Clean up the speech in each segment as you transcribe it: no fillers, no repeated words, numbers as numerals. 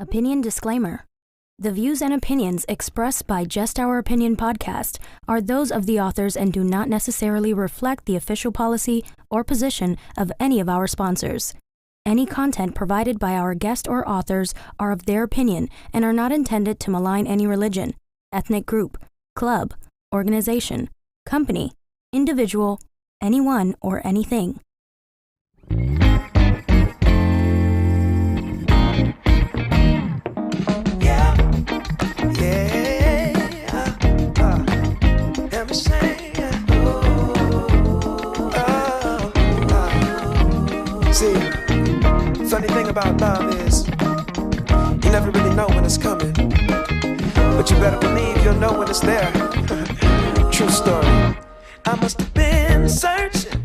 Opinion disclaimer. The views and opinions expressed by Just Our Opinion podcast are those of the authors and do not necessarily reflect the official policy or position of any of our sponsors. Any content provided by our guest or authors are of their opinion and are not intended to malign any religion, ethnic group, club, organization, company, individual, anyone, or anything. See, funny thing about love is you never really know when it's coming, but you better believe you'll know when it's there. True story. I must have been searching,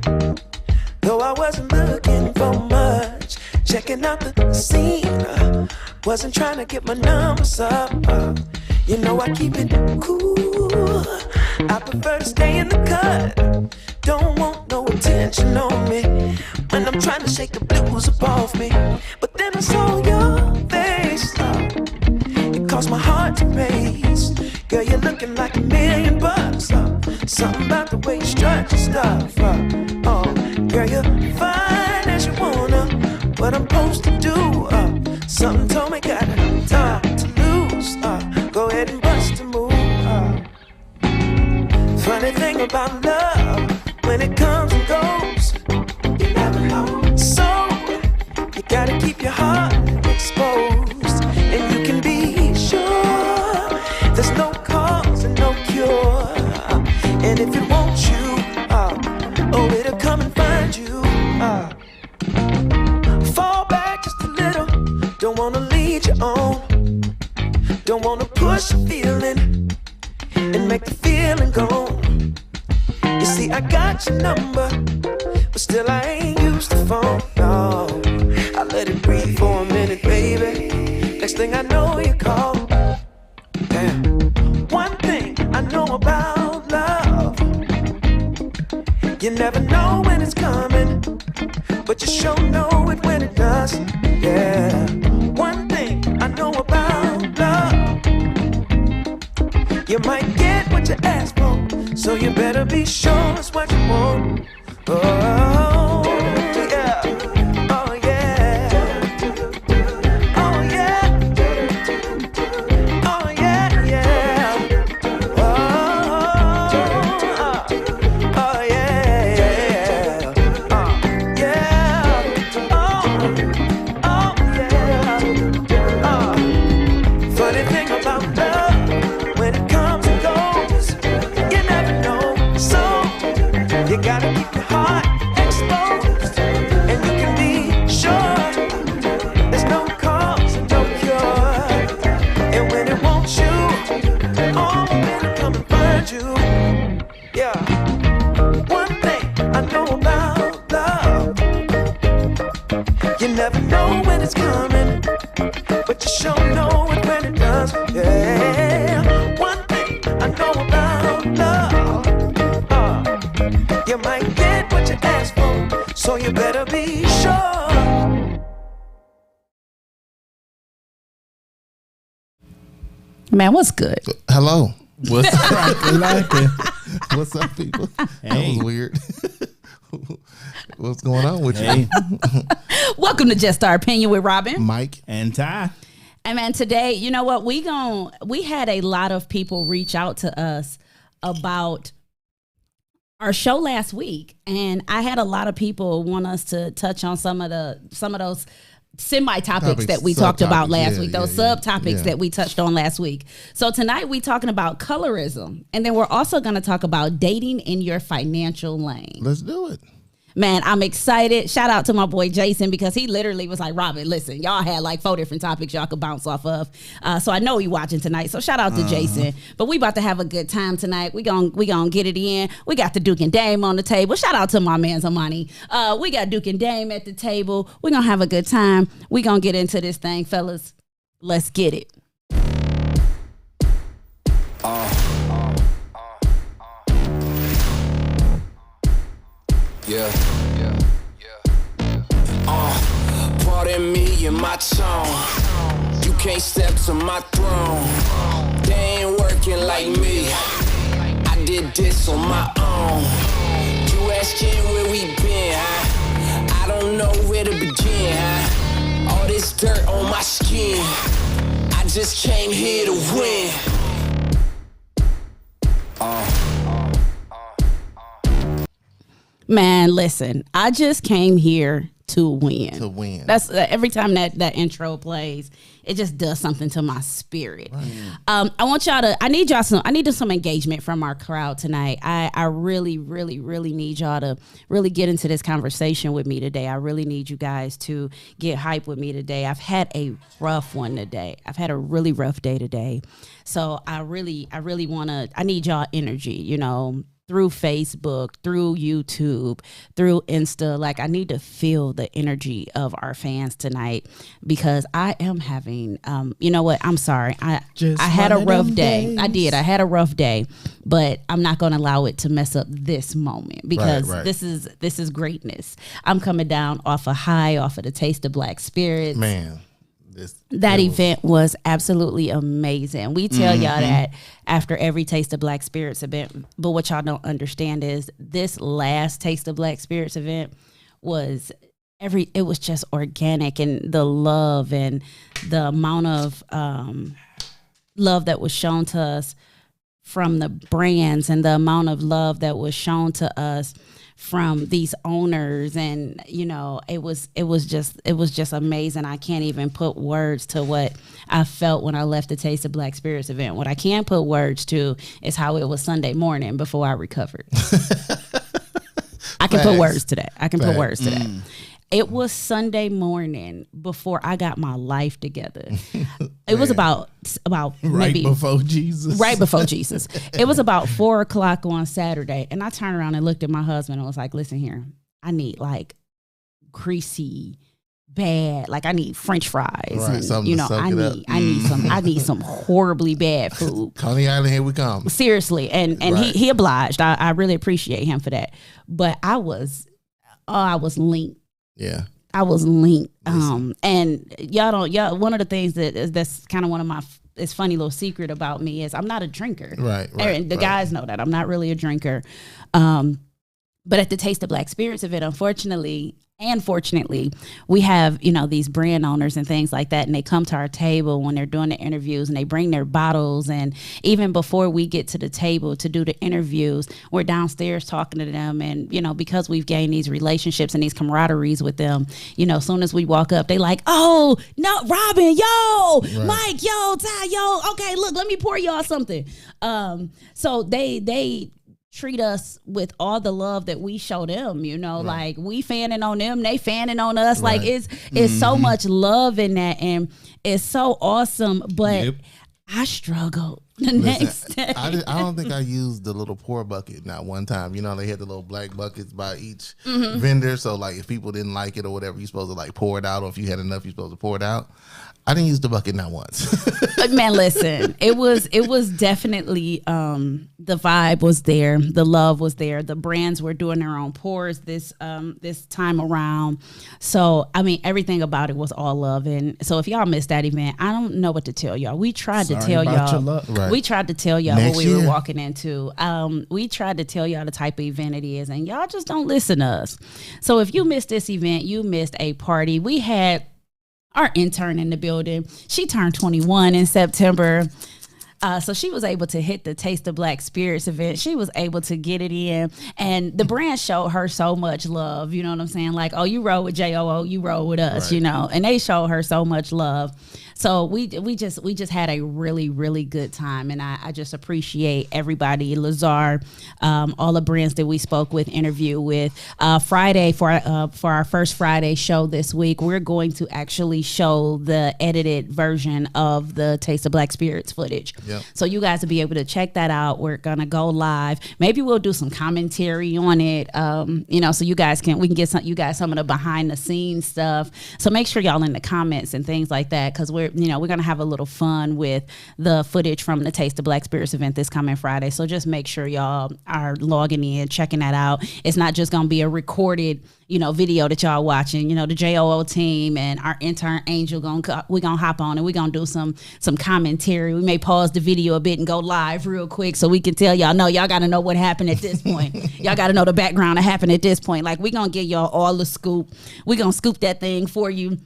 though I wasn't looking for much. Checking out the scene, wasn't trying to get my numbers up. You know I keep it cool. I prefer to stay in the cut. Don't want no attention on me when I'm trying to shake the blues up off me. But then I saw your face, it caused my heart to race. Girl, you're looking like $1,000,000. Something about the way you strut your stuff. Oh, girl, you're fine as you wanna. What I'm supposed to do? Something told me got time to lose. Go ahead and bust a move. Funny thing about love, when it comes and goes, you never know. So you gotta keep your heart exposed, and you can be sure there's no cause and no cure. And if it wants you, oh, it'll come and find you. Fall back just a little. Don't wanna lead you on. Don't wanna push a feeling and make the feeling gone. You see, I got your number, but still I ain't used the phone. No, I let it breathe for a minute, baby. Next thing I know, you call. Damn. One thing I know about love, you never know when it's coming, but you sure know it when it does. Yeah. One thing I know about love, you might get what you ask for, so you better be sure it's what you want. Oh, yeah. Oh, yeah. Oh, yeah. Oh, yeah, yeah. Oh, yeah, yeah. Yeah. Oh, yeah. Funny thing about love, when it comes and goes, you never know. So you gotta keep your heart exposed, and you can be sure there's no cause and no cure. And when it wants you, oh, it'll come and find you. Yeah. One thing I know about love, you never know when it's coming, but you sure know it when it does. Yeah. One thing I know about love, you might get what you ask for, so you better be sure. Man, what's good? Hello. What's cracking? What's up, people? Hey. That was weird. What's going on with Hey, Welcome to Just Our Opinion with Robin. you? Mike? and Ty. And man, today, you know what? We had a lot of people reach out to us about our show last week, and I had a lot of people want us to touch on some of those semi-topics that we talked about last week, those subtopics that we touched on last week. So tonight we talking about colorism, and then we're also going to talk about dating in your financial lane. Let's do it. Man, I'm excited. Shout out to my boy Jason, because he literally was like, Robin, listen, y'all had like 4 different topics y'all could bounce off of. So I know he watching tonight. So shout out to Jason. But we about to have a good time tonight. We gonna get it in. We got the Duke and Dame on the table. Shout out to my man Zamani. We got Duke and Dame at the table. We gonna have a good time. We gonna get into this thing, fellas. Let's get it. Yeah. Pardon me and my tone. You can't step to my throne. They ain't working like me. I did this on my own. You asking where we been, huh? I don't know where to begin, huh? All this dirt on my skin. I just came here to win. Man, listen, I just came here to win. To win. That's every time that intro plays, it just does something to my spirit. Right. I want y'all to. I need some engagement from our crowd tonight. I really, really, really need y'all to really get into this conversation with me today. I really need you guys to get hype with me today. I've had a rough one today. I've had a really rough day today. So I really want to. I need y'all energy. You know. Through Facebook, through YouTube, through Insta. Like, I need to feel the energy of our fans tonight because I am having, you know what? I'm sorry. I had a rough day. I did. I had a rough day, but I'm not going to allow it to mess up this moment because this is greatness. I'm coming down off a high, off of the Taste of Black Spirits. Man. That event was absolutely amazing. We tell y'all that after every Taste of Black Spirits event, but what y'all don't understand is this last Taste of Black Spirits event was it was just organic, and the love and the amount of love that was shown to us from the brands and the amount of love that was shown to us from these owners, and you know, it was just amazing. I can't even put words to what I felt when I left the Taste of Black Spirits event. What I can put words to is how it was Sunday morning before I recovered. I can put words to that. Put words to that. It was Sunday morning before I got my life together. It was about maybe before Jesus. Right before Jesus. It was about 4:00 on Saturday, and I turned around and looked at my husband and was like, "Listen here, I need like greasy, bad, like I need French fries, right, and you know, I need some horribly bad food." Coney Island, here we come. Seriously, and he obliged. I really appreciate him for that. But I was linked. Yeah. I was linked. And one of the things that's kind of one of my it's funny little secret about me is I'm not a drinker. Right. And the guys know that I'm not really a drinker. But at the Taste of Black Spirits event, unfortunately and fortunately, we have, you know, these brand owners and things like that, and they come to our table when they're doing the interviews, and they bring their bottles, and even before we get to the table to do the interviews, we're downstairs talking to them, and, you know, because we've gained these relationships and these camaraderies with them, you know, as soon as we walk up, they like, "Oh, no, Robin, yo, Mike, yo, Ty, yo, okay, look, let me pour y'all something." So they treat us with all the love that we show them, you know, like we fanning on them, they fanning on us. Like it's so much love in that, and it's so awesome. But I struggled the next day. I don't think I used the little pour bucket not one time. You know, they had the little black buckets by each vendor. So like if people didn't like it or whatever, you're supposed to like pour it out, or if you had enough, you're supposed to pour it out. I didn't use the bucket not once. But man, listen, it was definitely the vibe was there, the love was there. The brands were doing their own pours this time around. So I mean, everything about it was all love. And so if y'all missed that event, I don't know what to tell y'all. We tried to tell y'all. Right. We tried to tell y'all Next what we year. were walking into. We tried to tell y'all the type of event it is, and y'all just don't listen to us. So if you missed this event, you missed a party. We had our intern in the building. She turned 21 in September. So she was able to hit the Taste of Black Spirits event. She was able to get it in. And the brand showed her so much love. You know what I'm saying? Like, oh, you roll with JOO, you roll with us, you know. And they showed her so much love. So we just had a really, really good time. And I just appreciate everybody, Lazar, all the brands that we spoke with, interview with. Friday, for our first Friday show this week, we're going to actually show the edited version of the Taste of Black Spirits footage. Yep. So you guys will be able to check that out. We're going to go live. Maybe we'll do some commentary on it, you know, so we can get you guys some of the behind the scenes stuff. So make sure y'all in the comments and things like that, because we're we're going to have a little fun with the footage from the Taste of Black Spirits event this coming Friday. So just make sure y'all are logging in, checking that out. It's not just going to be a recorded, video that y'all watching. The JOO team and our intern Angel we're gonna hop on and we're gonna do some commentary. We may pause the video a bit and go live real quick so we can tell y'all, no, y'all gotta know what happened at this point. Y'all gotta know the background that happened at this point. Like, we're gonna give y'all all the scoop. We're gonna scoop that thing for you,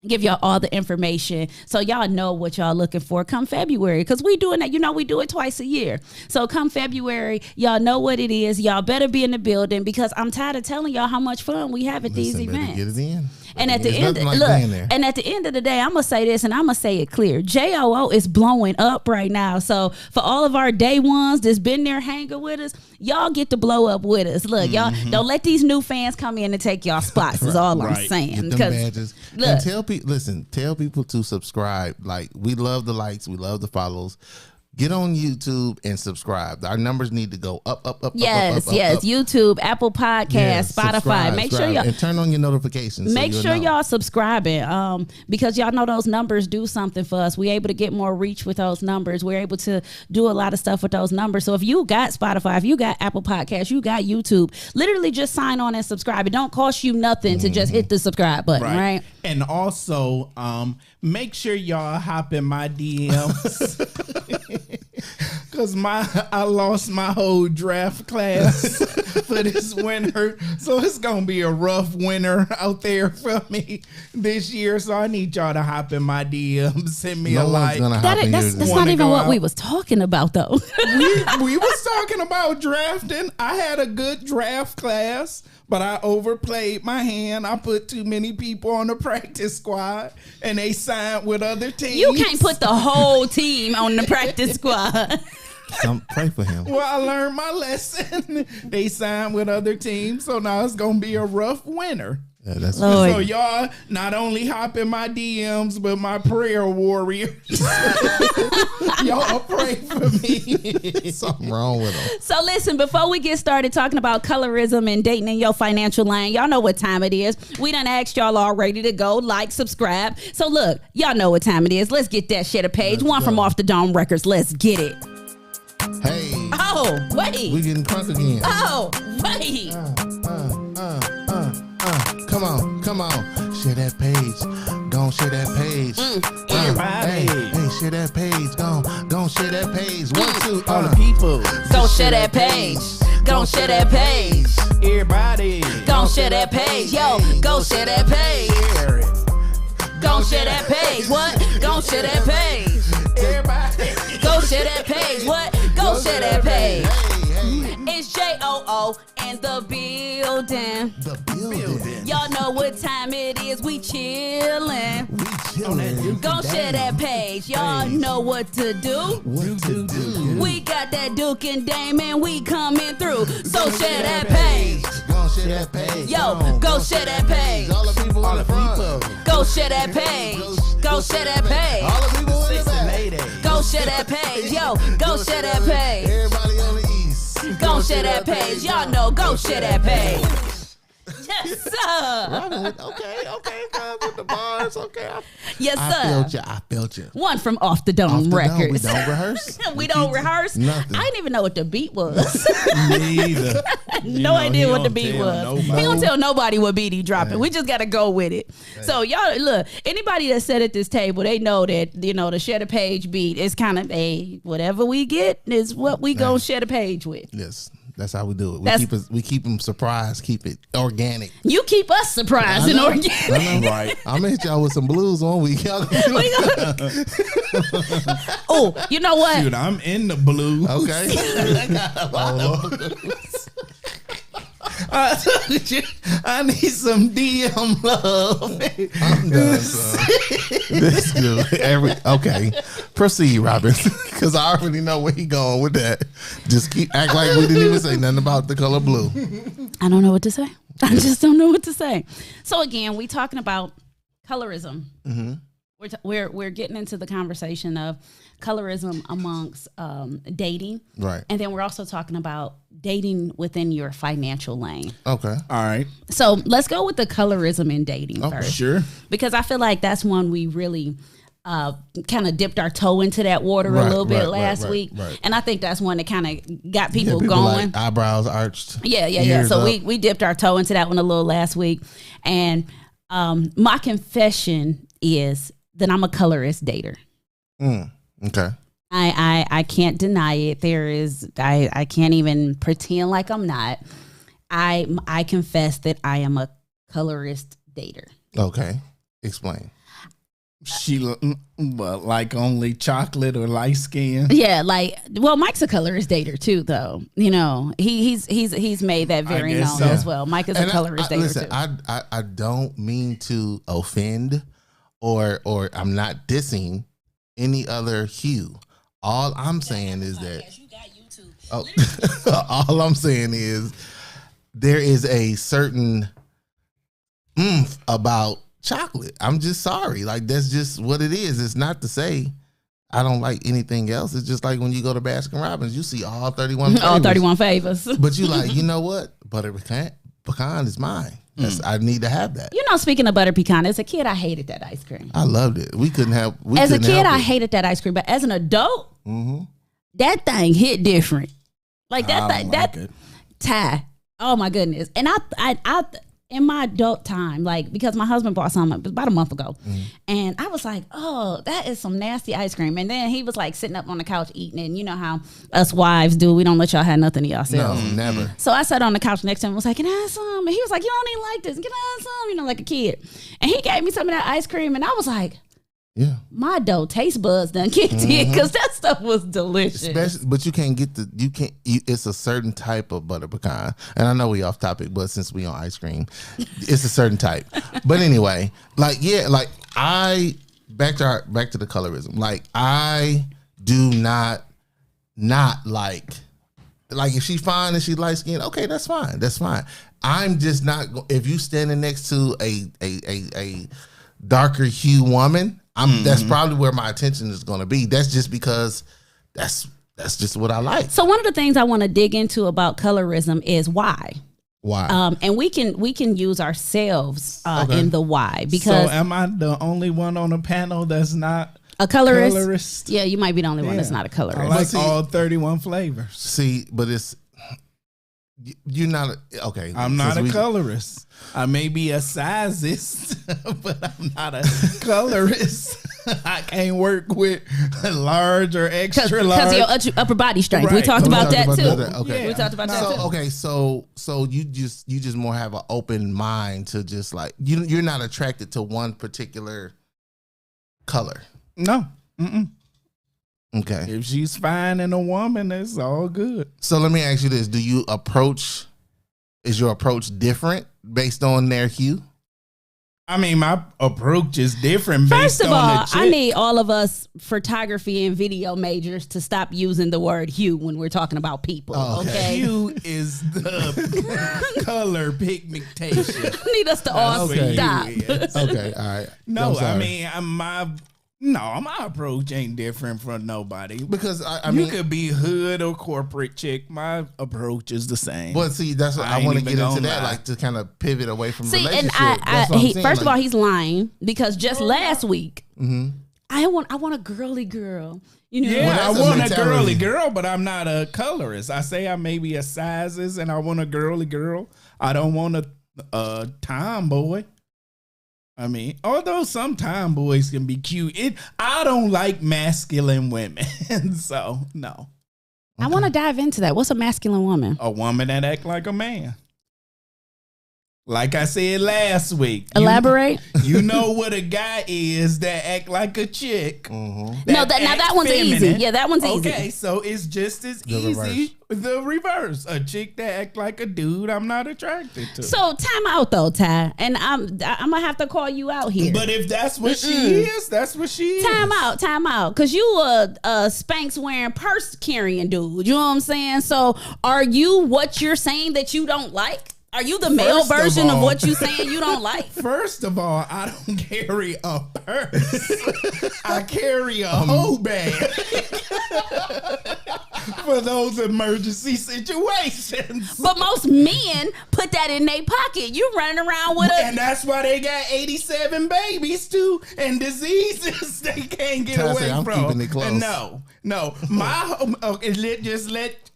give y'all all the information so y'all know what y'all looking for come February, because we doing that. We do it twice a year. So come February, y'all know what it is. Y'all better be in the building, because I'm tired of telling y'all how much fun we have at these events. Get it in. And at the end, and at the end of the day, I'm gonna say this, and I'm gonna say it clear: JOO is blowing up right now. So for all of our day ones that's been there hanging with us, y'all get to blow up with us. Look, y'all don't let these new fans come in and take y'all spots. Is all I'm saying. Get them badges. And tell people to subscribe. Like, we love the likes, we love the follows. Get on YouTube and subscribe. Our numbers need to go up. Yes. Up. YouTube, Apple Podcasts, Spotify. Make sure y'all, and turn on your notifications. Make sure y'all subscribing, because y'all know those numbers do something for us. We're able to get more reach with those numbers. We're able to do a lot of stuff with those numbers. So if you got Spotify, if you got Apple Podcasts, you got YouTube, literally just sign on and subscribe. It don't cost you nothing to just hit the subscribe button, right? And also, make sure y'all hop in my DMs. Cause I lost my whole draft class for this winter, so it's gonna be a rough winter out there for me this year. So I need y'all to hop in my DMs, send me a like. That's not even what we was talking about, though. we was talking about drafting. I had a good draft class, but I overplayed my hand. I put too many people on the practice squad, and they signed with other teams. You can't put the whole team on the practice squad. Pray for him. Well, I learned my lesson. They signed with other teams, so now it's going to be a rough winter. Yeah, that's so y'all not only hop in my DMs, but my prayer warriors. Y'all pray for me. Something wrong with them. So listen, before we get started talking about colorism and dating in your financial lane, y'all know what time it is. We done asked y'all already to go like, subscribe. So look, y'all know what time it is. Let's get that shit a page. One from Off the Dome Records. Let's get it. Hey. Oh, wait. We getting crunk again. Oh, wait. Come on. Share that page. Gon' share that page. Hey, share that page. Gon' share that page. 1, 2, all the people. Go share that page. Gon' share that page. Everybody. Gon' share that page. Yo, go share that page. Gon' share that page. What? Gon' share that page. Everybody. Go share that page. What? Go share that page. It's JOO in the building. Y'all know what time it is. We chillin'. Go share that page. Y'all know what to do. We got that Duke and Damon. We coming through. So share that page. Yo, go share that page. All the people in the front. Go share that page. Go share that page. All the people in the back. Go share that page. Yo, go share that page. Everybody on the east. Go share that page. Y'all know, go share that page. Yes, sir. Okay, guys, with the bars. Okay. Yes, sir. I felt you. One from Off the Dome Records. We don't rehearse. We don't rehearse. Nothing. I didn't even know what the beat was. Me either. No idea what the beat was. He don't tell nobody what beat he dropping. We just got to go with it. So y'all, look, anybody that sat at this table, they know that, the share the page beat is kind of whatever we get is what we gonna share the page with. Yes. That's how we do it. We keep them surprised, keep it organic. You keep us surprised and organic. I know, right? I'm gonna hit y'all with some blues one week. Oh, you know what? Dude, I'm in the blues. Okay. I need some DM love. I'm done, son. This dude. Okay. Proceed, Robin. Because I already know where he going with that. Just act like we didn't even say nothing about the color blue. I don't know what to say. I just don't know what to say. So again, we talking about colorism. Mm-hmm. We're getting into the conversation of colorism amongst dating, right? And then we're also talking about dating within your financial lane. Okay, all right. So let's go with the colorism in dating first, sure. Because I feel like that's one we really kind of dipped our toe into that water a little bit last week. And I think that's one that kind of got people going. Like eyebrows arched. Yeah. So we dipped our toe into that one a little last week. And my confession is that I'm a colorist dater. Okay. I can't deny it. I can't even pretend like I'm not. I confess that I am a colorist dater. Okay. Explain. She like only chocolate or light skin. Yeah, Mike's a colorist dater too, though. You know, he's made that very known as well. Mike is a colorist dater listen, too. I don't mean to offend or I'm not dissing any other hue. All I'm saying is that all I'm saying is there is a certain oomph about chocolate. I'm just sorry. Like, that's just what it is. It's not to say I don't like anything else. It's just like when you go to Baskin Robbins, you see all 31 flavors. All 31 flavors. But you like, you know what? Butter pecan is mine. I need to have that. You know, speaking of butter pecan, as a kid, I hated that ice cream. I loved it. As a kid, I hated that ice cream. But as an adult, that thing hit different. Like that Ty. Oh my goodness. And I in my adult time, like, because my husband bought some about a month ago, and I was like, oh, that is some nasty ice cream. And then he was like sitting up on the couch eating it. And you know how us wives do. We don't let y'all have nothing to yourselves. No, never. So I sat on the couch next to him and was like, can I have some? And he was like, you don't even like this. Can I have some? You know, like a kid. And he gave me some of that ice cream. And I was like, yeah, my adult taste buds done kicked in, because that stuff was delicious. But you can't get it's a certain type of butter pecan. And I know we off topic, but since we on ice cream, it's a certain type. But anyway, back to the colorism. Like, I do not like if she's fine and she's light skinned, okay, that's fine. That's fine. I'm just not if you standing next to a darker hue woman, that's probably where my attention is going to be. That's just because that's just what I like. So one of the things I want to dig into about colorism is why. Why? And we can use ourselves in the why, because. So am I the only one on the panel that's not a colorist? Yeah, you might be the only one that's not a colorist. I like all 31 flavors. See, but you're not okay. I'm not a colorist. I may be a sizist, but I'm not a colorist. I can't work with large or extra large. Because your upper body strength. Right. We talked about that too. Okay. We talked about that too. Okay, so you just more have an open mind to just like you're not attracted to one particular color. No. Okay. If she's fine and a woman, it's all good. So let me ask you this. Is your approach different based on their hue? I mean, my approach is different based on the chick. First of all, I need all of us photography and video majors to stop using the word hue when we're talking about people. Oh, okay. Hue is the color pigmentation. I need us to all stop. Okay, all right. No, I mean, my approach ain't different from nobody. Because I mean, you could be hood or corporate chick. My approach is the same. But see, that's what I want to get into that, like to kind of pivot away from relationship. And first of all, he's lying, because just last week, I want a girly girl. You know, yeah, I want a girly girl, but I'm not a colorist. I say I may be a sizes, and I want a girly girl. I don't want a tomboy. I mean, although some tomboys can be cute, I don't like masculine women. So, no. Okay. I want to dive into that. What's a masculine woman? A woman that act like a man. Like I said last week. Elaborate. You know what a guy is that act like a chick. Mm-hmm. That one's easy. Yeah, that one's easy. Okay, so it's just as easy. The reverse. A chick that act like a dude I'm not attracted to. So time out though, Ty. And I'm gonna have to call you out here. But if that's what she is, that's what she is. Time out. Cause you a Spanx wearing, purse carrying dude. You know what I'm saying? So are you what you're saying that you don't like? Are you the male version of what you saying you don't like? First of all, I don't carry a purse. I carry a hoe bag. for those emergency situations. But most men put that in their pocket. You running around with And that's why they got 87 babies too, and diseases they can't get Tell away say I'm from. keeping it close. No.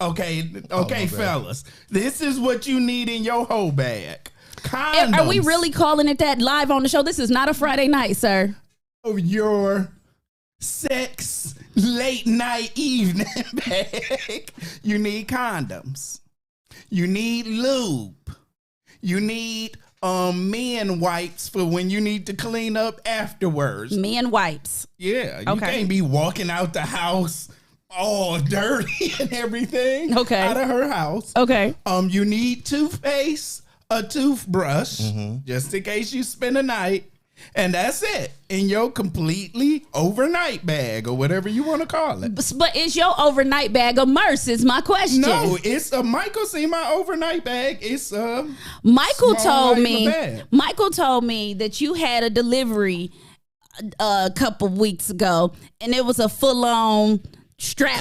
Okay, fellas. This is what you need in your whole bag. Condoms. Are we really calling it that live on the show? This is not a Friday night, sir. Of your sex late night evening bag? You need condoms. You need lube. You need men wipes for when you need to clean up afterwards. Men wipes. Yeah, you Okay. can't be walking out the house all dirty and everything. Okay. Out of her house. Okay. You need toothpaste, a toothbrush, just in case you spend a night. And that's it in your completely overnight bag or whatever you want to call it. But is your overnight bag a merce is my question. No, it's a Michael see my overnight bag. It's a Michael small told me bag. that you had a delivery a couple weeks ago and it was a full-on strap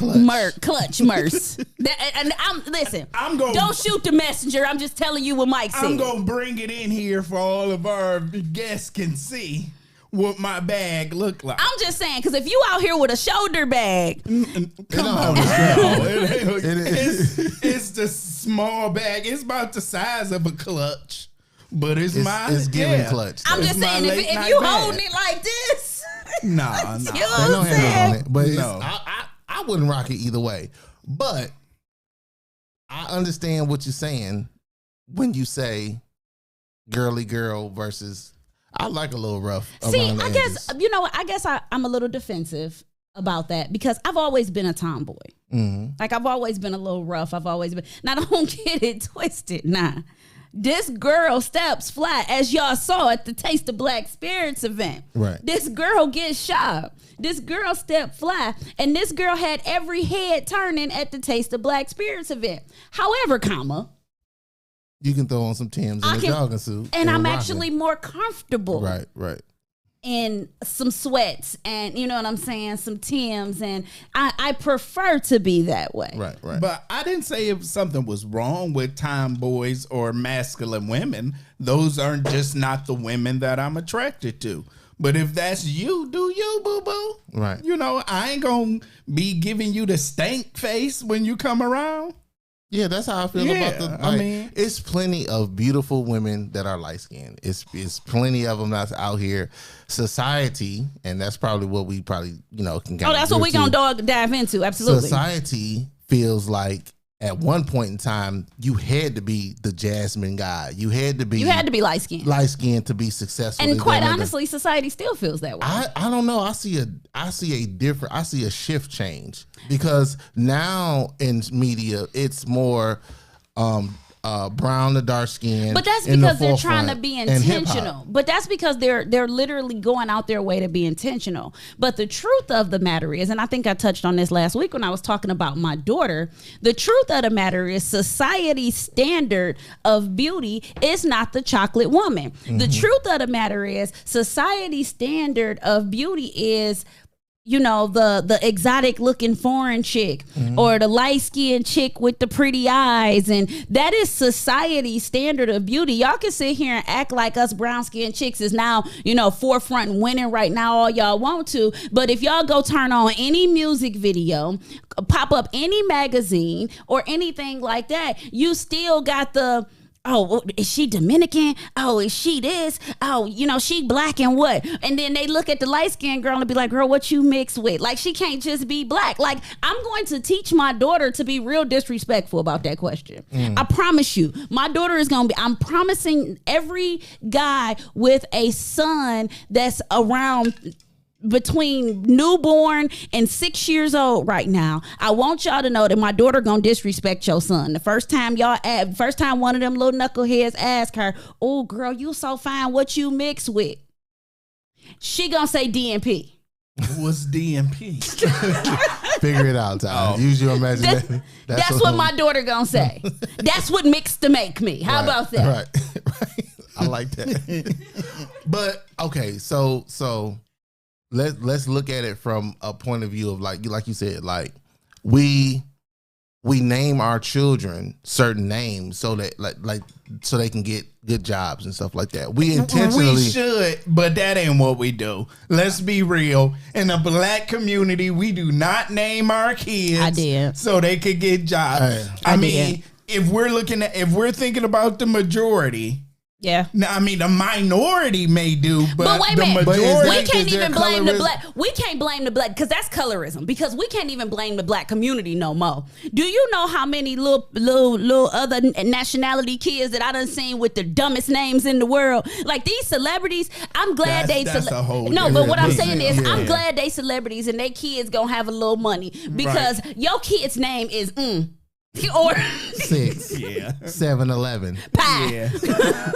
clutch merce. Don't shoot the messenger. I'm just telling you what Mike said. I'm gonna bring it in here for all of our guests can see what my bag look like. I'm just saying, because if you out here with a shoulder bag, Come on, it's the small bag. It's about the size of a clutch, but it's giving clutch. I'm It's just my saying, late if night you bag. holding it like this, Nah. you know They what don't I'm have saying? on it, but No. I wouldn't rock it either way. But I understand what you're saying when you say girly girl versus. I like a little rough. See, around the I edges. guess, you know what? I guess I'm a little defensive about that because I've always been a tomboy. Like, I've always been a little rough. I've always been. Now, don't get it twisted. Nah. This girl steps flat, as y'all saw at the Taste of Black Spirits event. Right. This girl gets shot. This girl stepped flat, and this girl had every head turning at the Taste of Black Spirits event. However, You can throw on some Timbs and a jogging suit, and I'm rock it. actually more comfortable. Right. In some sweats and you know what I'm saying, some Timbs, and I prefer to be that way. Right. But I didn't say if something was wrong with tomboys or masculine women. Those aren't just not the women that I'm attracted to. But if that's you, do you, boo-boo? Right. You know, I ain't gonna be giving you the stank face when you come around. Yeah, that's how I feel about the. I mean, it's plenty of beautiful women that are light skinned. It's plenty of them that's out here. Society, and that's probably what we can. That's what we gonna dive into. Absolutely. Society feels like at one point in time you had to be the Jasmine guy. You had to be light skinned to be successful. And quite honestly, society still feels that way. I don't know. I see a shift change because now in media it's more brown to dark skin. But that's because they're trying to be intentional. But that's because they're literally going out their way to be intentional. But the truth of the matter is, and I think I touched on this last week when I was talking about my daughter, the truth of the matter is society's standard of beauty is not the chocolate woman. The truth of the matter is society's standard of beauty is, you know, the exotic looking foreign chick or the light skinned chick with the pretty eyes. And that is society's standard of beauty. Y'all can sit here and act like us brown skinned chicks is now, you know, forefront and winning right now all y'all want to. But if y'all go turn on any music video, pop up any magazine or anything like that, you still got the, oh, is she Dominican? Oh, is she this? Oh, you know, she black and what? And then they look at the light-skinned girl and be like, girl, what you mix with? Like, she can't just be black. Like, I'm going to teach my daughter to be real disrespectful about that question. I promise you. My daughter is going to be, I'm promising every guy with a son that's around between newborn and 6 years old right now, I want y'all to know that my daughter gonna disrespect your son. The first time one of them little knuckleheads ask her, oh girl, you so fine, what you mix with? She gonna say DNP. What's DNP? Figure it out, Ty. Use your imagination. That's what my daughter gonna say. That's what mixed to make me. How about that? Right. I like that. But okay, so let's look at it from a point of view of like you said, like we we name our children certain names so that so they can get good jobs and stuff like that. We intentionally should, but that ain't what we do. Let's be real. In the black community, we do not name our kids I did. so they could get jobs. I mean, if we're thinking about the majority, yeah. I mean, the minority may do, but wait a the minute. majority. We can't even blame the black. We can't blame the black because that's colorism. Because we can't even blame the black community no more. Do you know how many little other nationality kids that I done seen with the dumbest names in the world? Like these celebrities, I'm glad that's a whole no. But what I'm different saying thing. is, I'm glad they celebrities and they kids gonna have a little money because your kid's name is or 6, Yeah. 7-Eleven, pie. Yeah.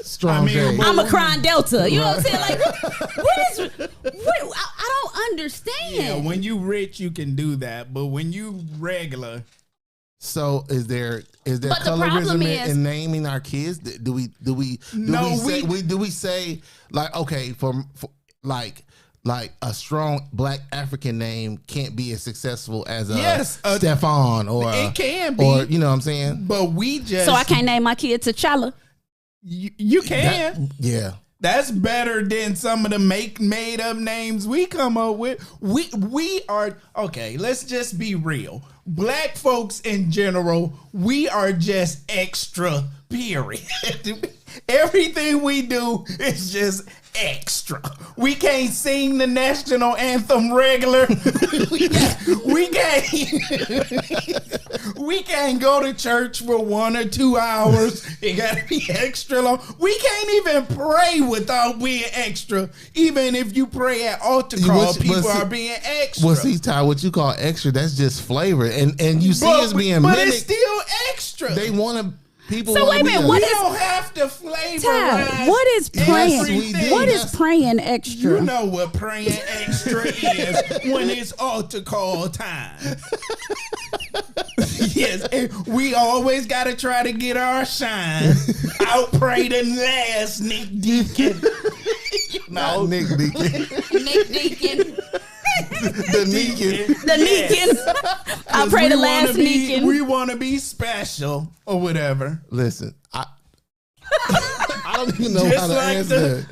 Strong J. I'm a crying Delta. You know what I'm saying? Like, I don't understand. Yeah, when you rich, you can do that, but when you regular, So is there But the colorism problem is- in naming our kids? Do we say like, okay, for like a strong black African name can't be as successful as a Stefan or it can be, or you know what I'm saying? but we just So I can't name my kid T'Challa. You can. Yeah. That's better than some of the made up names we come up with. We are okay. Let's just be real. Black folks in general, we are just extra. Period. Everything we do is just extra. We can't sing the national anthem regular. We can't go to church for 1 or 2 hours. It gotta be extra long. We can't even pray without being extra. Even if you pray at altar call, people are being extra. Well, see, Ty, what you call extra, that's just flavor, and you see us being but mimicked. it's still extra. They want to. People. So wait a minute, we what is don't have to flavorize. Ty, what is praying? everything. What is praying extra? You know what praying extra is when it's altar call time. Yes, and we always got to try to get our shine. Outpray the last Nick Deacon. Not Nick Deacon. Nick Deacon. The Deacon. The Neekins. I'll pray the last Neekin. We want to be special or whatever. Listen, I don't even know Just how to like answer that.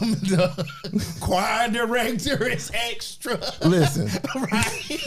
the choir director is extra. Listen, Right?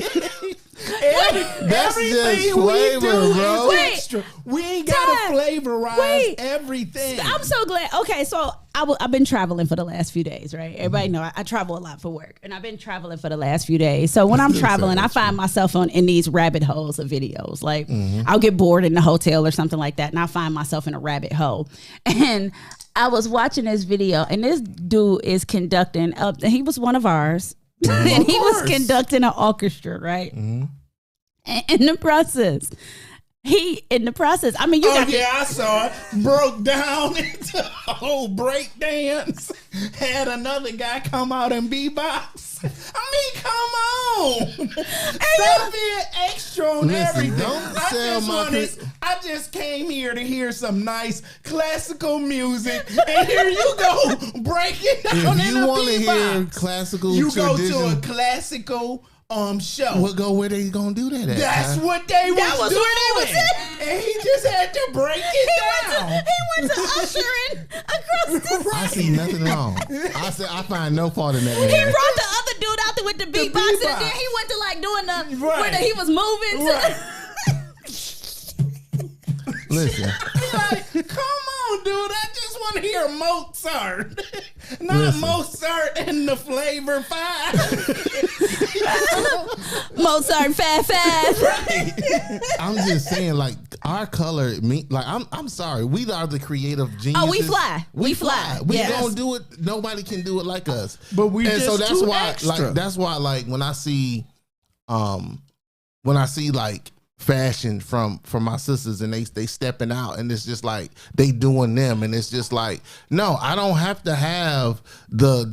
That's just flavor, bro. Wait. Extra. We ain't got to flavorize everything. I'm so glad. Okay, so I've been traveling for the last few days, right? Everybody know I travel a lot for work, and I've been traveling for the last few days. So when I'm traveling, I find myself in these rabbit holes of videos. Like I'll get bored in the hotel or something like that, and I find myself in a rabbit hole. And I was watching this video, and this dude is conducting. He was one of ours, and he was conducting an orchestra, right? And in the process, I mean, I saw it. Broke down into a whole break dance. Had another guy come out and beatbox. I mean, come on. Stop being extra on everything. I just came here to hear some nice classical music, and here you go breaking down. If you want to hear classical, you go tradition, to a classical show. We'll go where they gonna do that at. That's what they was doing. where they was at. And he just had to break it down. He went to ushering across the I see nothing wrong. I find no fault in that, man. He brought the other dude out there with the beatbox, and then he went to like doing where he was moving. Listen. Like, come on, dude. I just want to hear Mozart. Not Mozart and the Flavor 5. Mozart 5. I'm just saying, like, our color, I'm sorry. We are the creative geniuses. Oh, we fly. We fly. We Yes. don't do it. Nobody can do it like us. But we and just so that's too why, extra. that's why, like, when I see like fashion from my sisters and they stepping out and it's just like they doing them and it's just like, no, I don't have to have the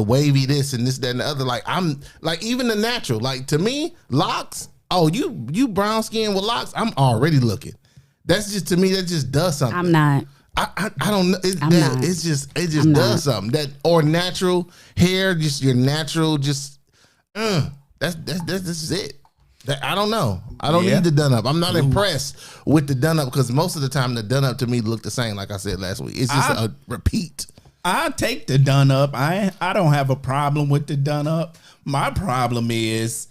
wavy this and this, that, and the other. Like, I'm like, even the natural, like, to me, locks, oh, you brown skin with locks, I'm already looking. That's just, to me, that just does something. I'm not. I don't know. not. It just does something. That, or natural hair, just your natural, just that's it. I don't know. I don't need the done up. I'm not impressed with the done up because most of the time the done up to me look the same. Like I said last week, it's just a repeat. I take the done up. I don't have a problem with the done up. My problem is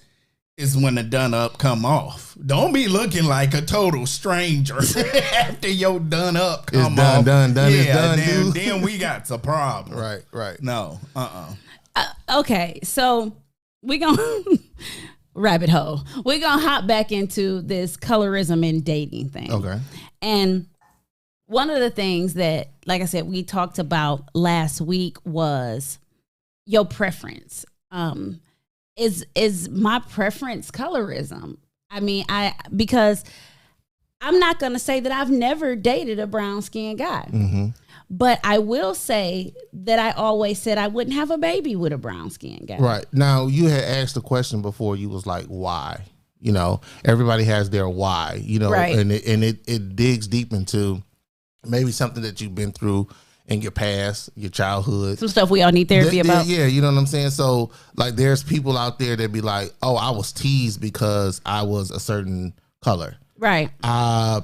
when the done up come off. Don't be looking like a total stranger after your done up come off. Done. It's done, dude. Then we got a problem. Right. No. Okay, so we gonna rabbit hole. We're gonna hop back into this colorism in dating thing. Okay. And one of the things that, like I said, we talked about last week was your preference. Is my preference colorism? I mean, because I'm not gonna say that I've never dated a brown skinned guy. Mm-hmm. But I will say that I always said I wouldn't have a baby with a brown skinned guy. Right. Now, you had asked the question before. You was like, why? You know, everybody has their why, you know, right. and it digs deep into maybe something that you've been through in your past, your childhood. Some stuff we all need therapy about. Yeah, you know what I'm saying? So, like, there's people out there that be like, oh, I was teased because I was a certain color. Right.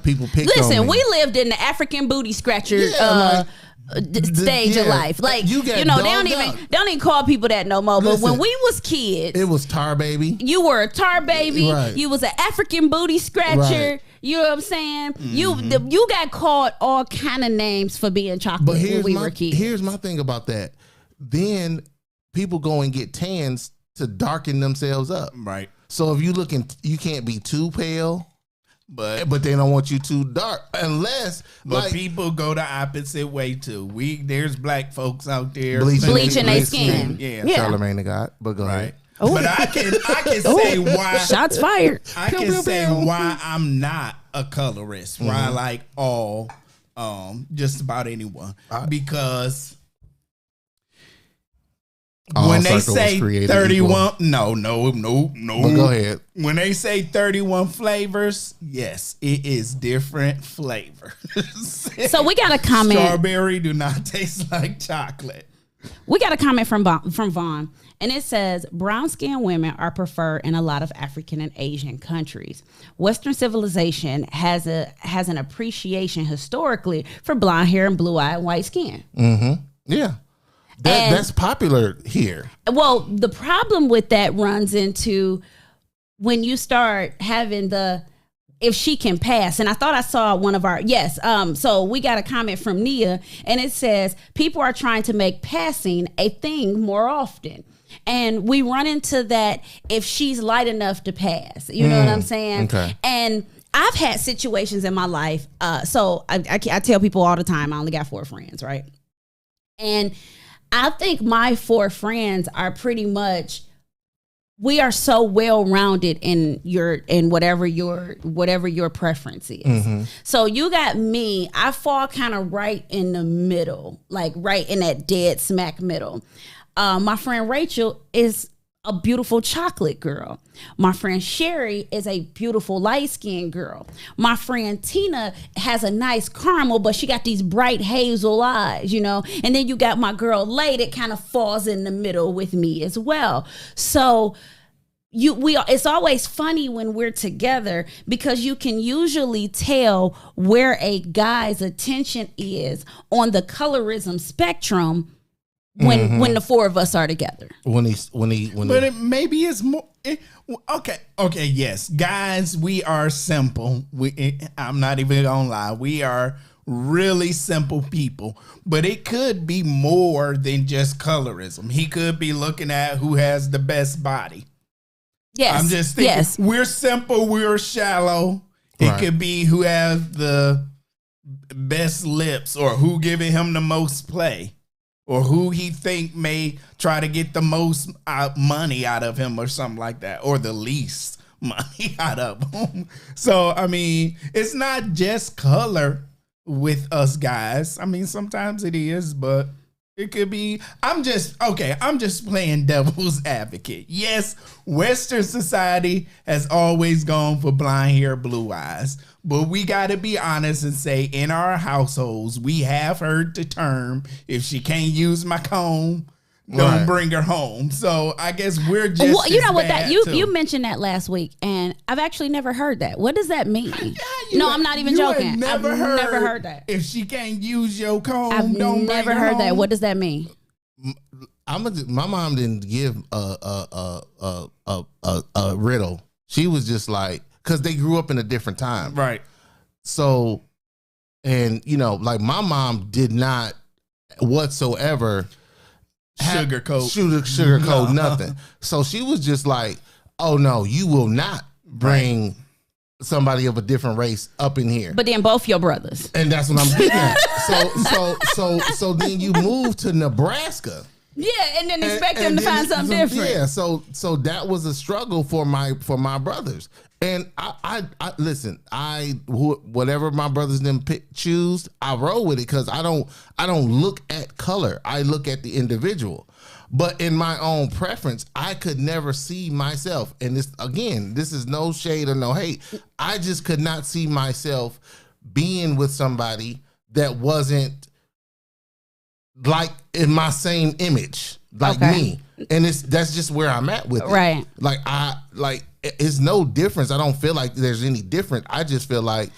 People picked on me. Listen, we lived in the African booty scratcher stage of life. Like, you know, they don't even call people that no more. Listen, but when we was kids, it was tar baby. You were a tar baby. Right. You was an African booty scratcher. Right. You know what I'm saying? Mm-hmm. You got called all kind of names for being chocolate when we were kids. Here's my thing about that. Then people go and get tans to darken themselves up. Right. So if you can't be too pale. But they don't want you too dark unless. But people go the opposite way too. There's black folks out there bleaching their skin. Yeah, Charlamagne the God. But go ahead. Ooh. But I can say why. Shots fired. I can say why I'm not a colorist. Why I like all, just about anyone because. When they say 31, no. But go ahead. When they say 31 flavors, yes, it is different flavors. So we got a comment. Strawberry do not taste like chocolate. We got a comment from Vaughn, and it says brown-skinned women are preferred in a lot of African and Asian countries. Western civilization has an appreciation historically for blonde hair and blue-eyed white skin. Mm-hmm. Yeah. That's popular here. Well, the problem with that runs into when you start having if she can pass. And I thought I saw one of our, so we got a comment from Nia, and it says, people are trying to make passing a thing more often. And we run into that if she's light enough to pass. You know what I'm saying? Okay. And I've had situations in my life. So I tell people all the time, I only got 4 friends, right? And I think my 4 friends are pretty much, we are so well-rounded in whatever your preference is. Mm-hmm. So you got me, I fall kind of right in the middle, like right in that dead smack middle. My friend Rachel is a beautiful chocolate girl. My friend Sherry is a beautiful light-skinned girl. My friend Tina has a nice caramel, but she got these bright hazel eyes, you know? And then you got my girl Lay that kind of falls in the middle with me as well. So it's always funny when we're together because you can usually tell where a guy's attention is on the colorism spectrum when the 4 of us are together. Maybe it's more. Okay. Yes, guys, we are simple. I'm not even gonna lie. We are really simple people, but it could be more than just colorism. He could be looking at who has the best body. Yes, I'm just thinking. Yes. We're simple. We're shallow. It could be who has the best lips or who giving him the most play. Or who he think may try to get the most money out of him or something like that. Or the least money out of him. So, I mean, it's not just color with us guys. I mean, sometimes it is, but it could be. I'm just playing devil's advocate. Yes, Western society has always gone for blonde hair, blue eyes. But we got to be honest and say in our households, we have heard the term, if she can't use my comb, don't bring her home. So I guess we're just well, you know what bad that you too. you mentioned that last week, and I've actually never heard that. What does that mean? No, I'm not even joking. I've never heard that. If she can't use your comb, I've don't never bring her heard that. home. What does that mean? My mom didn't give a riddle. She was just like, because they grew up in a different time, Right. So, and like my mom did not whatsoever sugarcoat nothing. So she was just like, oh no, you will not bring somebody of a different race up in here. But then both your brothers. And that's what I'm getting at. So then you move to Nebraska. Yeah, and then expect them to find something different. Yeah, so that was a struggle for my brothers. And I listen, whatever my brothers didn't choose, I roll with it because I don't look at color. I look at the individual. But in my own preference, I could never see myself. And this is no shade or no hate. I just could not see myself being with somebody that wasn't like in my same image, like me. And that's just where I'm at with it. Right. Like it's no difference. I don't feel like there's any different. I just feel like,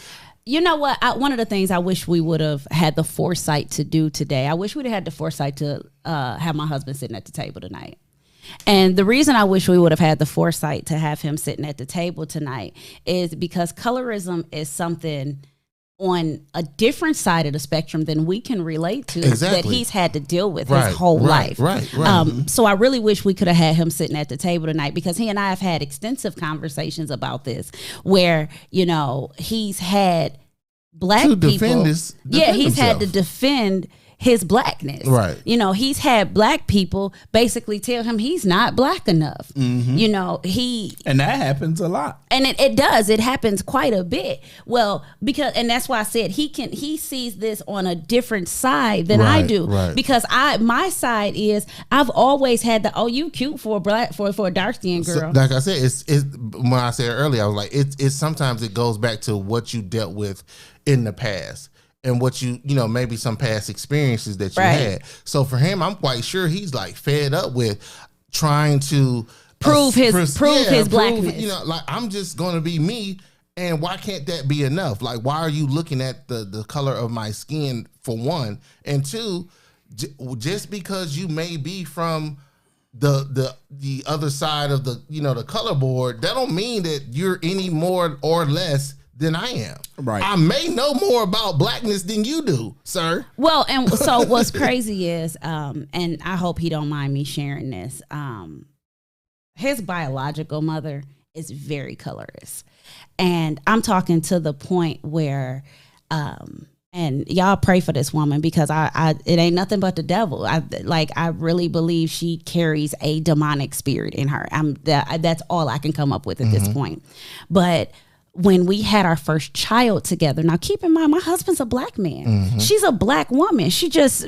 you know what? One of the things I wish we would have had the foresight to do today, I wish we'd have had the foresight to have my husband sitting at the table tonight. And the reason I wish we would have had the foresight to have him sitting at the table tonight is because colorism is something on a different side of the spectrum than we can relate to, that he's had to deal with his whole life. Right. So I really wish we could have had him sitting at the table tonight, because he and I have had extensive conversations about this, where, he's had black people. He's had to defend his blackness. Right. He's had black people basically tell him he's not black enough. Mm-hmm. And that happens a lot. And it does. It happens quite a bit. Well, and that's why I said he sees this on a different side than I do. Right. Because my side is, I've always had you cute for a dark skinned girl. So, like I said, it's when I said earlier, I was like, it's sometimes it goes back to what you dealt with in the past. And what maybe some past experiences that you had. So for him, I'm quite sure he's like fed up with trying to prove his blackness. Like, I'm just going to be me. And why can't that be enough? Like, why are you looking at the color of my skin, for one? And two, just because you may be from the other side of the color board, that don't mean that you're any more or less than I am. Right. I may know more about blackness than you do, sir. Well, and so what's crazy is, and I hope he don't mind me sharing this, his biological mother is very colorist. And I'm talking to the point where, and y'all pray for this woman, because it ain't nothing but the devil. I really believe she carries a demonic spirit in her. That's all I can come up with at this point. But when we had our first child together, now keep in mind, my husband's a black man. She's a black woman. She just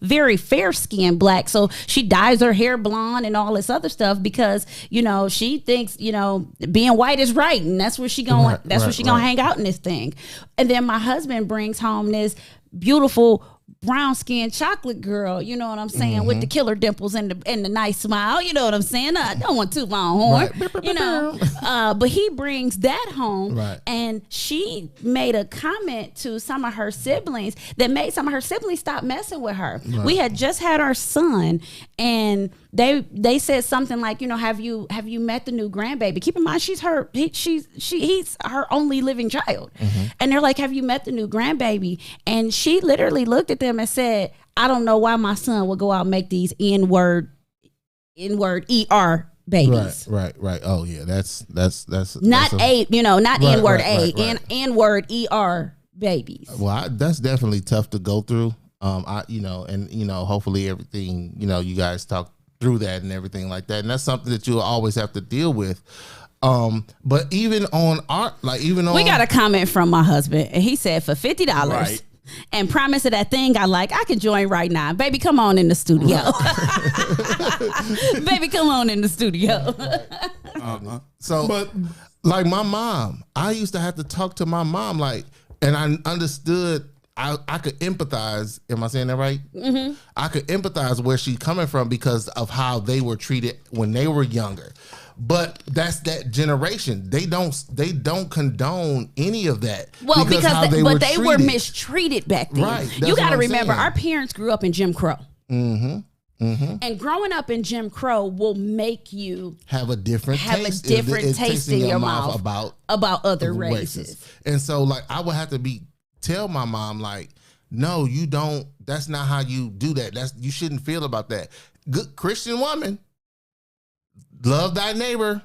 very fair skinned black. So she dyes her hair blonde and all this other stuff because, she thinks, being white is right. And that's where she going. Gonna hang out in this thing. And then my husband brings home this beautiful brown skinned chocolate girl, you know what I'm saying, with the killer dimples and the nice smile, you know what I'm saying. I don't want to toot my own horn, but he brings that home, and she made a comment to some of her siblings that made some of her siblings stop messing with her. We had just had our son, and they said something like, have you met the new grandbaby? Keep in mind, he's her only living child. And they're like, have you met the new grandbaby? And she literally looked at them and said, I don't know why my son would go out and make these N-word ER babies. Right. Oh yeah, that's not N-word N-word ER babies. Well, that's definitely tough to go through. Hopefully everything, you guys talk through that and everything like that, and that's something that you'll always have to deal with. But even on we got a comment from my husband, and he said for $50 and promise of that thing I can join right now. Baby, come on in the studio. Baby, come on in the studio. So, but like my mom, I used to have to talk to my mom, and I understood I could empathize. Am I saying that right? Mm-hmm. I could empathize where she's coming from because of how they were treated when they were younger. But that's that generation. They don't condone any of that. Well, because they were treated. mistreated back then. Right. You got to remember, saying. our parents grew up in Jim Crow. Mm-hmm. Mm-hmm. And growing up in Jim Crow will make you have a different taste in your mouth about other races. And so, like, I would have to tell my mom, like, no, you don't. That's not how you do that. You shouldn't feel about that. Good Christian woman, love thy neighbor.